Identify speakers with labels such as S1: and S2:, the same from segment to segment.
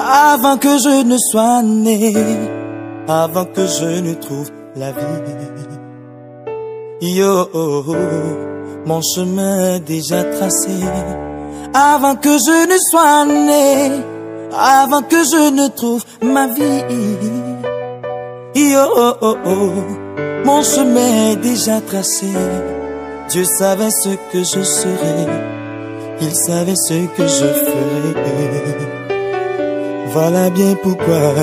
S1: Avant que je ne sois né, avant que je ne trouve la vie. Yo, mon chemin déjà tracé. Avant que je ne sois né, avant que je ne trouve ma vie. Yo, mon chemin est déjà tracé. Dieu savait ce que je serais, il savait ce que je ferais. Voilà bien pourquoi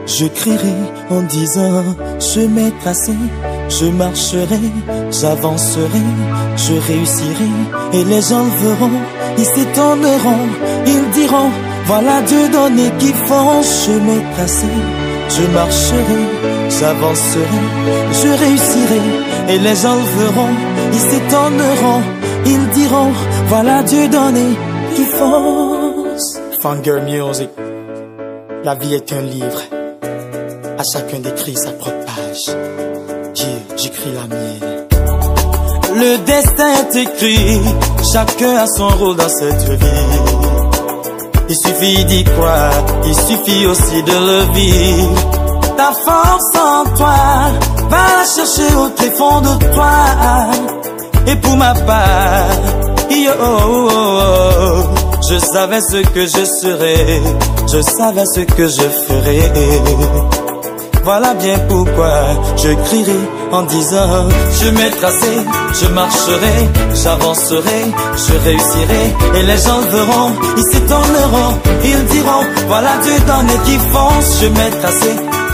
S1: je crierai en disant: chemin tracé, je marcherai, j'avancerai, je réussirai. Et les gens le verront, ils s'étonneront, ils diront: voilà Dieu donné qui fonce. Chemin tracé, je marcherai, j'avancerai, je réussirai. Et les gens le verront, ils s'étonneront, ils diront: voilà Dieu donné qui fonce. Fanger Music. La vie est un livre, à chacun d'écrire sa propre page. J'écris la mienne. Le destin est écrit, chacun a son rôle dans cette vie. Il suffit d'y croire, il suffit aussi de le vivre. Ta force en toi, va la chercher au tréfonds de toi. Et pour ma part, je savais ce que je serais, je savais ce que je ferais. Voilà bien pourquoi je crierai en disant: chemin tracé, je marcherai, j'avancerai, je réussirai. Et les gens le verront, ils s'étonneront, ils diront: voilà Dieu donné qui fonce. Chemin tracé,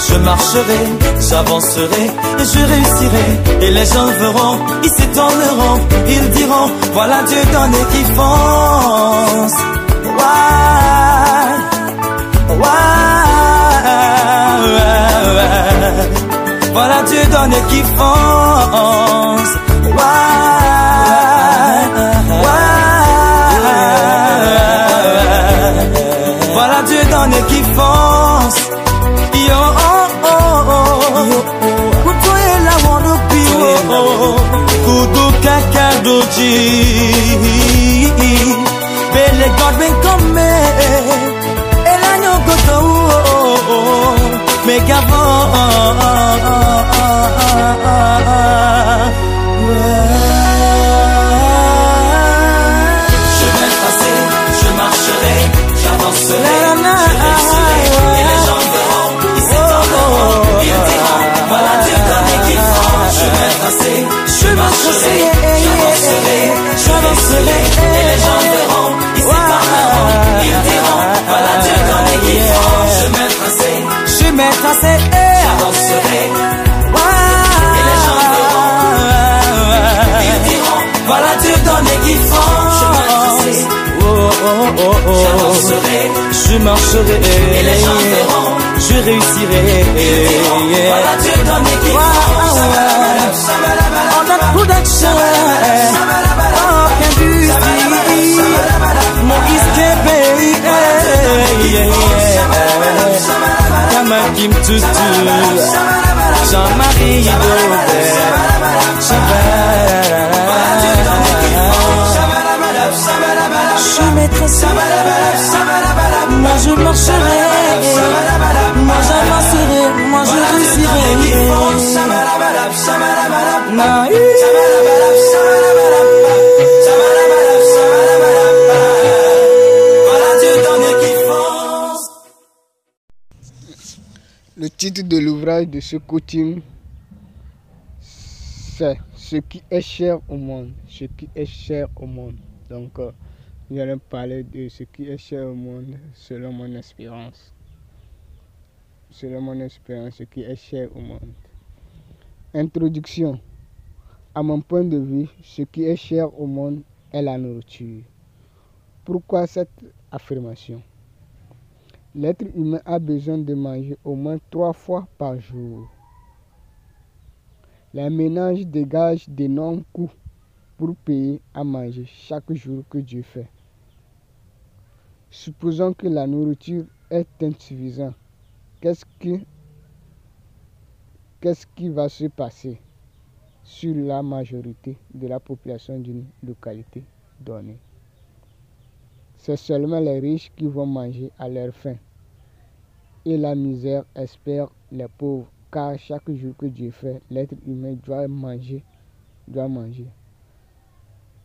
S1: je marcherai, j'avancerai et je réussirai. Et les gens le verront, ils s'étonneront, ils diront: voilà Dieu donné qui fonce. Voilà Dieu donné qui fonce. Voilà Dieu donné qui fonce. Yo, kuto ela wono piwo, kuto kakadoji. Bele God ben come, ela nyokoto, megavon. Chemin tracé, je marcherai, j'avancerai, je réussirai. Et les gens verront, ils s'étonneront, ils diront: voilà Dieu donné qui fonce. Chemin tracé, je marcherai, j'avancerai, je réussirai. Et les gens verront, ils s'étonneront, ils diront: voilà Dieu donné qui fonce. Chemin tracé, j'avancerai, et les gens verront, ils diront: voilà Dieu donné qui fonce. Chemin tracé, j'avancerai, je marcherai, et les gens verront, je réussirai. Ils diront: voilà Dieu donné qui fonce. On a production, oh can do mon isquébé, Kamakim Tutu, Jean-Marie Dobert, chemin tracé, moi je marcherai, moi j'avancerai, moi je réussirai.
S2: Le titre de l'ouvrage de ce coaching, c'est ce qui est cher au monde. Ce qui est cher au monde. Donc, nous allons parler de ce qui est cher au monde selon mon expérience. Selon mon expérience, ce qui est cher au monde. Introduction. À mon point de vue, ce qui est cher au monde est la nourriture. Pourquoi cette affirmation? L'être humain a besoin de manger au moins 3 fois par jour. Les ménages dégagent d'énormes coûts pour payer à manger chaque jour que Dieu fait. Supposons que la nourriture est insuffisante. Qu'est-ce qui va se passer sur la majorité de la population d'une localité donnée? C'est seulement les riches qui vont manger à leur faim. et la misère espèrent les pauvres, car chaque jour que Dieu fait, l'être humain doit manger.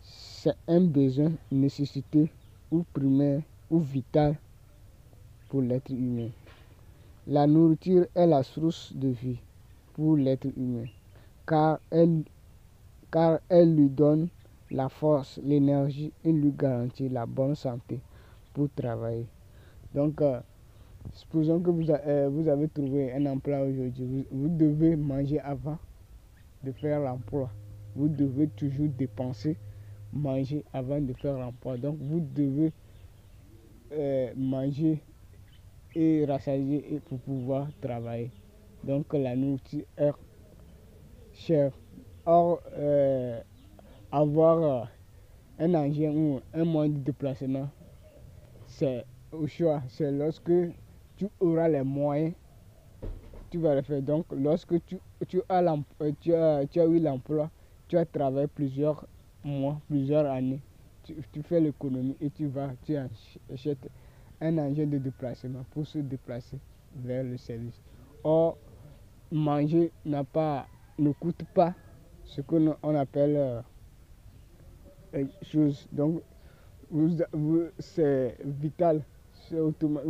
S2: C'est un besoin, une nécessité ou primaire ou vital pour l'être humain. La nourriture est la source de vie pour l'être humain, car elle lui donne la force, l'énergie et lui garantit la bonne santé pour travailler. Donc, supposons que vous avez trouvé un emploi aujourd'hui, vous devez manger avant de faire l'emploi. Vous devez toujours dépenser, manger avant de faire l'emploi. Donc, vous devez manger et rassasier pour pouvoir travailler. Donc, la nourriture est chère. Or, avoir un engin ou un moyen de déplacement, c'est au choix. C'est lorsque tu auras les moyens, tu vas le faire. Donc, lorsque tu as eu l'emploi, tu as travaillé plusieurs mois, plusieurs années, tu fais l'économie et tu achètes un engin de déplacement pour se déplacer vers le service. Or, manger ne coûte pas ce qu'on appelle chose. Donc, c'est vital, c'est automatique.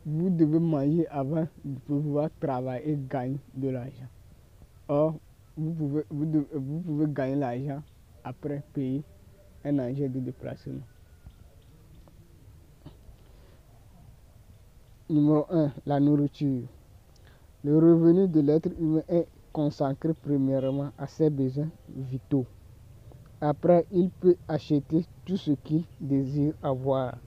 S2: Vous devez manger avant de pouvoir travailler et gagner de l'argent. Or, vous pouvez gagner l'argent après payer un engin de déplacement. Numéro 1. La nourriture. Le revenu de l'être humain est consacré premièrement à ses besoins vitaux. Après, il peut acheter tout ce qu'il désire avoir.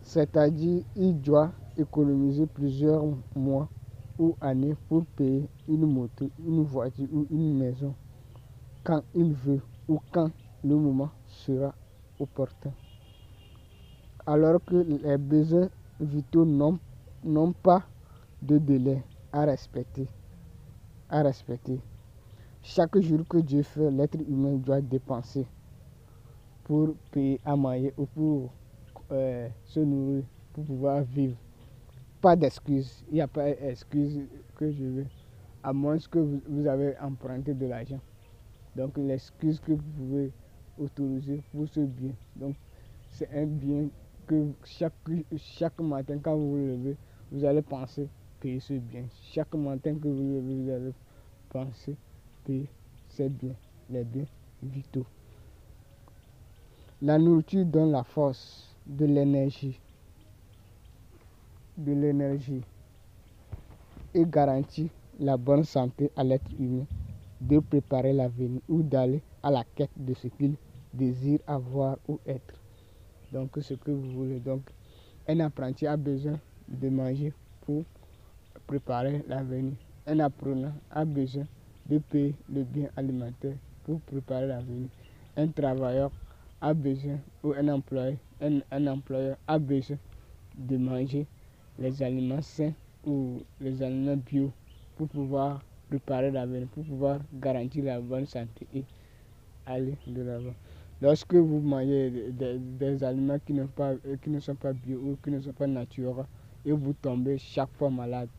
S2: C'est-à-dire, il doit économiser plusieurs mois ou années pour payer une moto, une voiture ou une maison quand il veut ou quand le moment sera opportun. Alors que les besoins vitaux n'ont pas de délai à respecter. Chaque jour que Dieu fait, l'être humain doit dépenser pour payer à manger ou pour se nourrir, pour pouvoir vivre. Pas d'excuse. Il n'y a pas d'excuse que je veux, à moins que vous avez emprunté de l'argent. Donc l'excuse que vous pouvez autoriser pour ce bien. Donc c'est un bien que chaque matin quand vous vous levez, vous allez penser payer ce bien. Chaque matin que vous vous levez, vous allez penser payer ces biens, les biens vitaux. La nourriture donne la force, de l'énergie et garantit la bonne santé à l'être humain de préparer l'avenir ou d'aller à la quête de ce qu'il désire avoir ou être. Donc ce que vous voulez. Donc un apprenti a besoin de manger pour préparer l'avenir. Un apprenant a besoin de payer le bien alimentaire pour préparer l'avenir. Un travailleur a besoin, ou un employeur a besoin de manger les aliments sains ou les aliments bio pour pouvoir préparer l'avenir, pour pouvoir garantir la bonne santé et aller de l'avant. Lorsque vous mangez des aliments qui ne sont pas bio ou qui ne sont pas naturels et vous tombez chaque fois malade.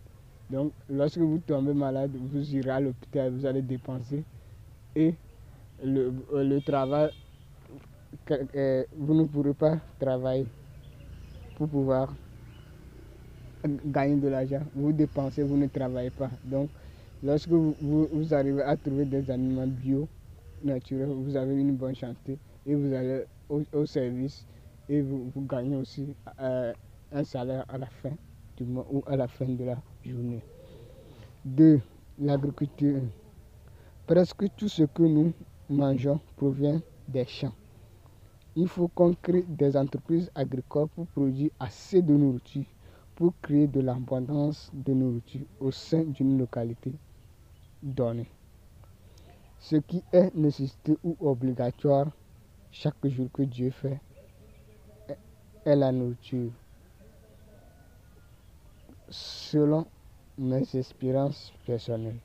S2: Donc lorsque vous tombez malade, vous irez à l'hôpital, vous allez dépenser et le travail, vous ne pourrez pas travailler pour pouvoir gagner de l'argent. Vous dépensez, vous ne travaillez pas. Donc lorsque vous arrivez à trouver des aliments bio, naturels, vous avez une bonne santé et vous allez au service et vous gagnez aussi un salaire à la fin du mois ou à la fin de la journée. 2. L'agriculture. Presque tout ce que nous mangeons provient des champs. Il faut qu'on crée des entreprises agricoles pour produire assez de nourriture, pour créer de l'abondance de nourriture au sein d'une localité donnée. Ce qui est nécessité ou obligatoire chaque jour que Dieu fait est la nourriture. Selon mes expériences personnelles,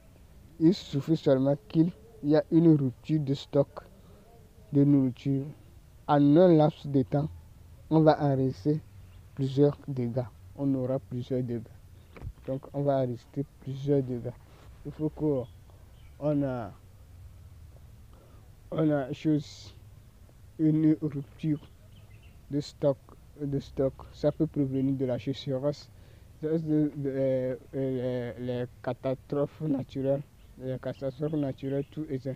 S2: il suffit seulement qu'il y ait une rupture de stock de nourriture. En un laps de temps, on va enregistrer plusieurs dégâts. on aura plusieurs dégâts. Donc on va arrêter plusieurs dégâts. Il faut qu'on a une rupture de stock. Ça peut provenir de la sécheresse, les catastrophes naturelles, tout éteint,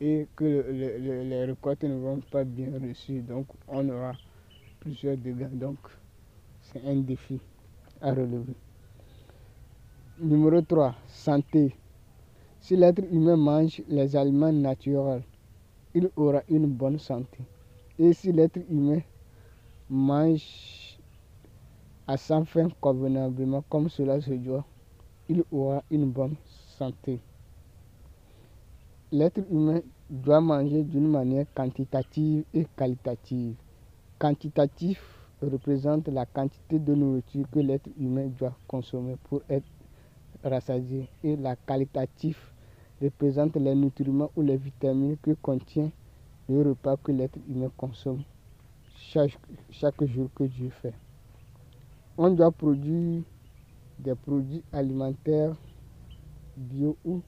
S2: et que les récoltes ne vont pas bien reçues. Donc on aura plusieurs dégâts. Donc c'est un défi à relever. Numéro 3, santé. Si l'être humain mange les aliments naturels, il aura une bonne santé. Et si l'être humain mange à sa faim convenablement comme cela se doit, il aura une bonne santé. L'être humain doit manger d'une manière quantitative et qualitative. Quantitatif représente la quantité de nourriture que l'être humain doit consommer pour être rassasié, et la qualitative représente les nutriments ou les vitamines que contient le repas que l'être humain consomme chaque jour que Dieu fait. On doit produire des produits alimentaires bio ou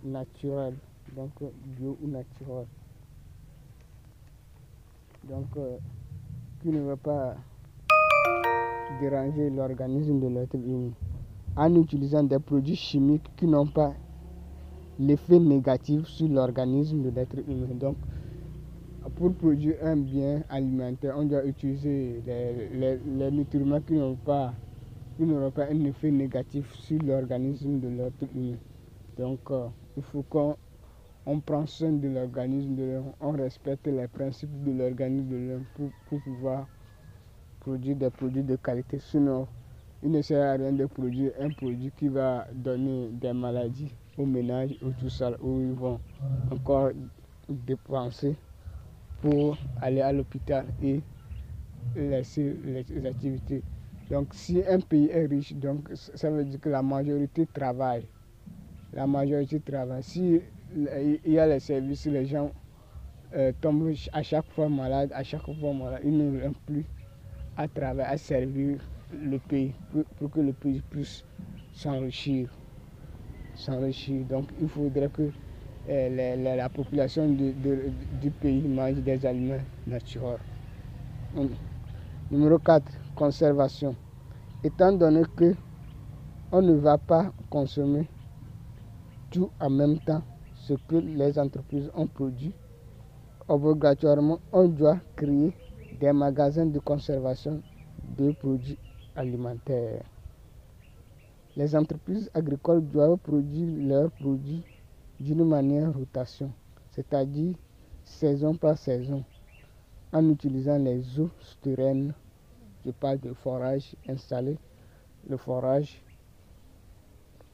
S2: naturels. Donc bio ou naturels. Donc qui ne va pas déranger l'organisme de l'être humain, en utilisant des produits chimiques qui n'ont pas l'effet négatif sur l'organisme de l'être humain. Donc pour produire un bien alimentaire, on doit utiliser les nutriments qui n'auront pas un effet négatif sur l'organisme de l'être humain. Donc il faut qu'on prenne soin de l'organisme de l'homme, on respecte les principes de l'organisme de l'homme pour pouvoir produire des produits de qualité. Sinon, il ne sert à rien de produire un produit qui va donner des maladies aux ménages ou tout ça, où ils vont encore dépenser pour aller à l'hôpital et laisser les activités. Donc si un pays est riche, donc ça veut dire que la majorité travaille. Si il y a les services, les gens tombent à chaque fois malades, ils n'ont plus à travailler, à servir le pays pour que le pays puisse s'enrichir. Donc il faudrait que la population du pays mange des aliments naturels. Numéro 4, conservation. Étant donné que on ne va pas consommer tout en même temps ce que les entreprises ont produit, obligatoirement on doit créer des magasins de conservation de produits alimentaires. Les entreprises agricoles doivent produire leurs produits d'une manière rotation, c'est-à-dire saison par saison, en utilisant les eaux souterraines. Je parle de forage installé, le forage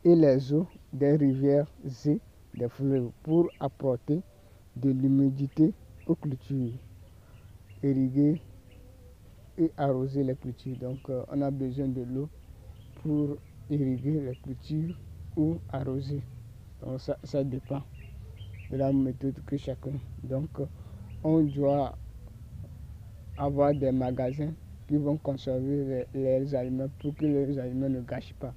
S2: et les eaux des rivières et des fleuves pour apporter de l'humidité aux cultures, irriguer et arroser les cultures. Donc on a besoin de l'eau pour irriguer les cultures ou arroser. Donc ça dépend de la méthode que chacun. Donc on doit avoir des magasins qui vont conserver les aliments pour que les aliments ne gâchent pas,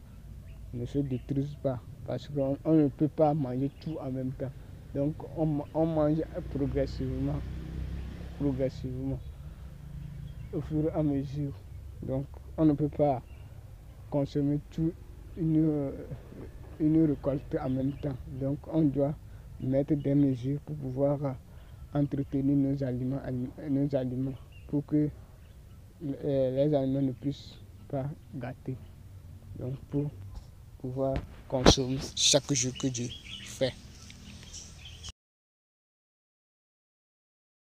S2: ne se détruisent pas, parce qu'on ne peut pas manger tout en même temps. Donc on mange progressivement au fur et à mesure. Donc on ne peut pas consommer tout une récolte en même temps. Donc on doit mettre des mesures pour pouvoir entretenir nos aliments pour que les aliments ne puissent pas gâter. Donc pour pouvoir consommer chaque jour que Dieu fait.